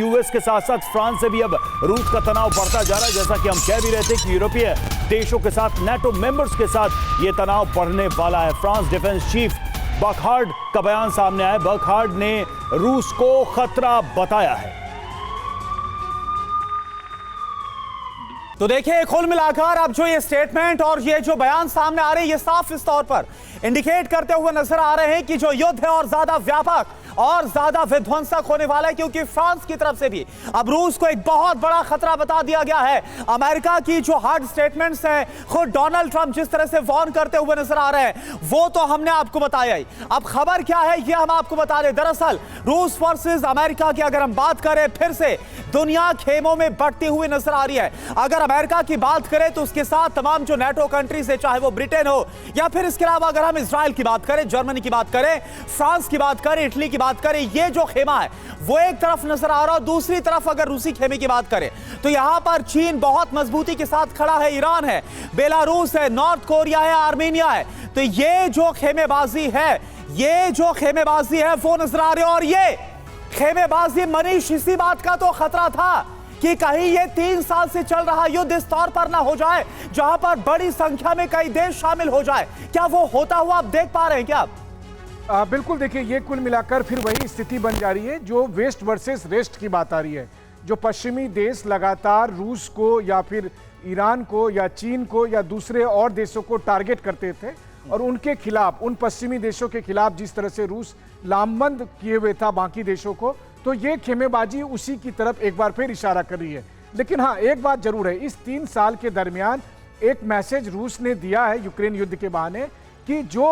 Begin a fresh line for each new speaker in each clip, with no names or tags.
US के साथ साथ फ्रांस से भी अब रूस का तनाव बढ़ता जा रहा है। जैसा कि हम कह भी रहे थे कि यूरोपीय देशों के साथ, नेटो मेंबर्स के साथ ये तनाव बढ़ने वाला है। फ्रांस डिफेंस चीफ बर्कहार्ड का बयान सामने आया। बर्कहार्ड ने रूस को खतरा बताया है।
तो देखिए, कुल मिलाकर अब जो ये स्टेटमेंट और ये जो बयान सामने आ रहे हैं, ये साफ इस तौर पर इंडिकेट करते हुए नजर आ रहे हैं कि जो युद्ध है और ज्यादा व्यापक और ज्यादा विध्वंसक होने वाला है, क्योंकि फ्रांस की तरफ से भी अब रूस को एक बहुत बड़ा खतरा बता दिया गया है। अमेरिका की जो हार्ड स्टेटमेंट्स हैं, खुद डोनाल्ड ट्रंप जिस तरह से वार्न करते हुए नजर आ रहे हैं, वो तो हमने आपको बताया ही। अब खबर क्या है ये हम आपको बता दें। दरअसल रूस वर्सेस अमेरिका की अगर हम बात करें, फिर से दुनिया खेमों में बढ़ती हुई नजर आ रही है। अगर अमेरिका की बात करें तो उसके साथ तमाम जो नेटो कंट्रीज है, चाहे वो ब्रिटेन हो या फिर इसके अलावा अगर हम इजराइल की बात करें, जर्मनी की बात करें, फ्रांस की बात करें, इटली की बात करें, ये जो खेमा है वो एक तरफ नजर आ रहा है। दूसरी तरफ अगर रूसी खेमे की बात करें तो यहां पर चीन बहुत मजबूती के साथ खड़ा है, ईरान है, बेलारूस है, नॉर्थ कोरिया है, आर्मेनिया है। तो ये जो खेमेबाजी है, ये जो खेमेबाजी है वो नजर आ रही है। और ये खेमेबाजी, मनीष, इसी बात का तो खतरा था कि कहीं ये 3 साल से चल रहा युद्ध इस तौर पर ना हो जाए जहां पर बड़ी संख्या में कई देश शामिल हो जाए। क्या वो होता हुआ आप देख पा रहे हैं क्या?
बिल्कुल, देखिए, ये कुल मिलाकर फिर वही स्थिति बन जा रही है जो वेस्ट वर्सेस रेस्ट की बात आ रही है। जो पश्चिमी देश लगातार रूस को या फिर ईरान को या चीन को या दूसरे और देशों को टारगेट करते थे और उनके खिलाफ, उन पश्चिमी देशों के खिलाफ जिस तरह से रूस लामबंद किए हुए था बाकी देशों को, तो ये खेमेबाजी उसी की तरफ एक बार फिर इशारा कर रही है। लेकिन हाँ, एक बात जरूर है, इस 3 साल के दरमियान एक मैसेज रूस ने दिया है यूक्रेन युद्ध के बहाने कि जो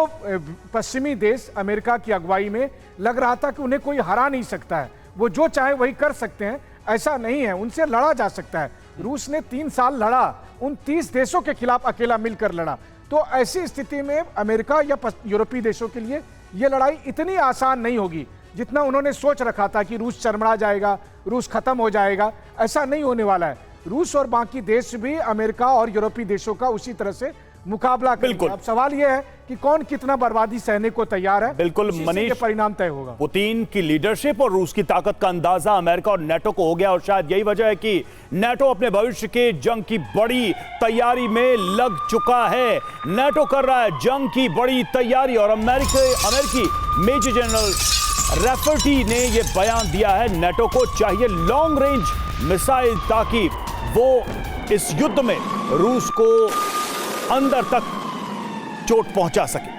पश्चिमी देश अमेरिका की अगुवाई में लग रहा था कि उन्हें कोई हरा नहीं सकता है, वो जो चाहे वही कर सकते हैं, ऐसा नहीं है, उनसे लड़ा जा सकता है। रूस ने 3 साल लड़ा, उन 30 देशों के खिलाफ अकेला मिलकर लड़ा। तो ऐसी स्थिति में अमेरिका या यूरोपीय देशों के लिए यह लड़ाई इतनी आसान नहीं होगी जितना उन्होंने सोच रखा था कि रूस चरमरा जाएगा, रूस खत्म हो जाएगा। ऐसा नहीं होने वाला है। रूस और बाकी देश भी अमेरिका और यूरोपीय देशों का उसी तरह से मुकाबला करेंगे। अब सवाल यह है कि कौन कितना बर्बादी सहने को तैयार है।
बिल्कुल मनीष,
परिणाम तय होगा।
पुतिन की लीडरशिप और रूस की ताकत का अंदाजा अमेरिका और नेटो को हो गया और शायद यही वजह है कि नेटो अपने भविष्य के जंग की बड़ी तैयारी में लग चुका है। नेटो कर रहा है जंग की बड़ी तैयारी और अमेरिकी मेजर जनरल रैफर्टी ने यह बयान दिया है, नेटो को चाहिए लॉन्ग रेंज मिसाइल ताकि वो इस युद्ध में रूस को अंदर तक चोट पहुंचा सके।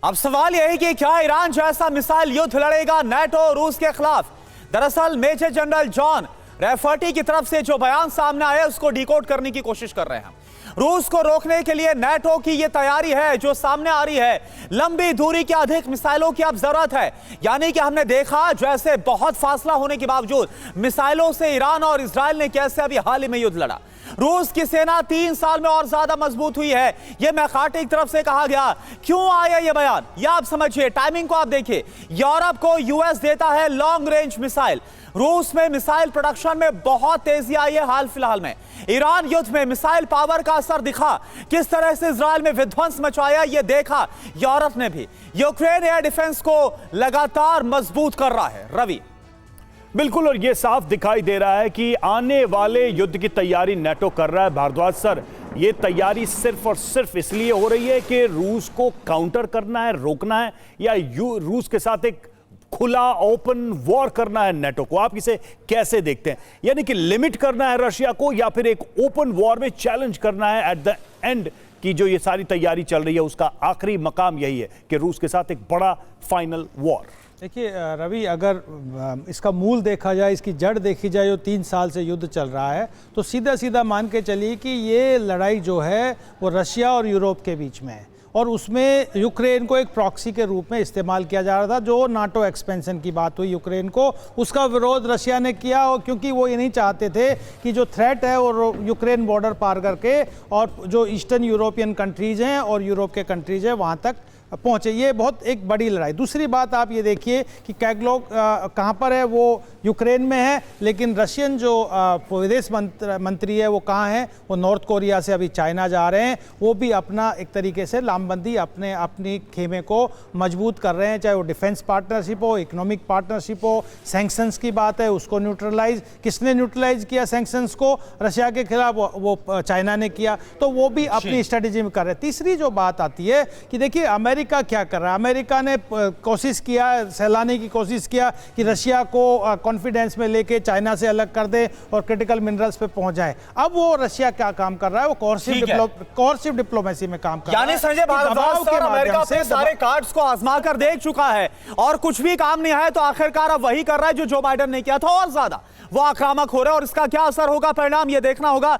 अब सवाल यह है कि क्या ईरान जैसा मिसाइल युद्ध लड़ेगा नेटो रूस के खिलाफ? दरअसल मेजर जनरल जॉन रैफर्टी की तरफ से जो बयान सामने आया उसको डिकोड करने की कोशिश कर रहे हैं। रूस को रोकने के लिए नेटो की यह तैयारी है जो सामने आ रही है। लंबी दूरी के अधिक मिसाइलों की अब जरूरत है। यानी कि हमने देखा जैसे बहुत फासला होने के बावजूद मिसाइलों से ईरान और इजराइल ने कैसे अभी हाल ही में युद्ध लड़ा। रूस की सेना 3 साल में और ज्यादा मजबूत हुई है, यह मैकार्टी की तरफ से कहा गया। क्यों आया यह बयान, यह आप समझिए, टाइमिंग को आप देखिए। यूरोप को यूएस देता है लॉन्ग रेंज मिसाइल। रूस में मिसाइल प्रोडक्शन में बहुत तेजी आई है हाल फिलहाल में। ईरान युद्ध में मिसाइल पावर का असर दिखा, किस तरह से इजराइल में विध्वंस मचाया यह देखा। यूरोप ने भी यूक्रेन एयर डिफेंस को लगातार मजबूत कर रहा है। रवि,
बिल्कुल, और यह साफ दिखाई दे रहा है कि आने वाले युद्ध की तैयारी नेटो कर रहा है। भारद्वाज सर, यह तैयारी सिर्फ और सिर्फ इसलिए हो रही है कि रूस को काउंटर करना है, रोकना है, या रूस के साथ एक खुला ओपन वॉर करना है नेटो को? आप इसे कैसे देखते हैं? यानी कि लिमिट करना है रशिया को या फिर एक ओपन वॉर में चैलेंज करना है? एट द एंड की जो ये सारी तैयारी चल रही है उसका आखिरी मकाम यही है कि रूस के साथ एक बड़ा फाइनल वॉर।
देखिए रवि, अगर इसका मूल देखा जाए, इसकी जड़ देखी जाए, जो 3 साल से युद्ध चल रहा है, तो सीधा सीधा मान के चलिए कि ये लड़ाई जो है वो रशिया और यूरोप के बीच में है और उसमें यूक्रेन को एक प्रॉक्सी के रूप में इस्तेमाल किया जा रहा था। जो नाटो एक्सपेंशन की बात हुई यूक्रेन को, उसका विरोध रशिया ने किया और क्योंकि वो ये नहीं चाहते थे कि जो थ्रेट है वो यूक्रेन बॉर्डर पार करके और जो ईस्टर्न यूरोपियन कंट्रीज़ हैं और यूरोप के कंट्रीज़ हैं वहाँ तक पहुंचे। ये बहुत एक बड़ी लड़ाई। दूसरी बात आप ये देखिए कि कैगलॉग कहाँ पर है, वो यूक्रेन में है, लेकिन रशियन जो विदेश मंत्री है वो कहाँ है, वो नॉर्थ कोरिया से अभी चाइना जा रहे हैं। वो भी अपना एक तरीके से लामबंदी अपनी खेमे को मजबूत कर रहे हैं, चाहे वो डिफेंस पार्टनरशिप हो, इकोनॉमिक पार्टनरशिप हो, सैंक्शंस की बात है उसको न्यूट्रलाइज, किसने न्यूट्रलाइज किया सैंक्शंस को? रशिया के खिलाफ वो चाइना ने किया, तो वो भी अपनी स्ट्रेटेजी में कर रहे हैं। तीसरी जो बात आती है कि देखिए अमेरिका क्या कर रहा है। अमेरिका ने कोशिश किया, सहलाने की कोशिश किया कि रशिया को कॉन्फिडेंस में लेके चाइना से अलग कर दे और क्रिटिकल मिनरल्स पे पहुंच जाए। अब वो रशिया क्या काम कर रहा है, वो कोऑर्सिव डिप्लोमेसी में काम कर रहा है।
यानी संजय भारद्वाज सर अमेरिका अपने सारे कार्ड्स को आजमा कर देख चुका है और कुछ भी काम नहीं आया, तो आखिरकार अब वही कर रहा है जो बाइडेन ने किया था, और ज्यादा वो आक्रामक हो रहा है। और इसका क्या असर होगा, परिणाम ये देखना होगा।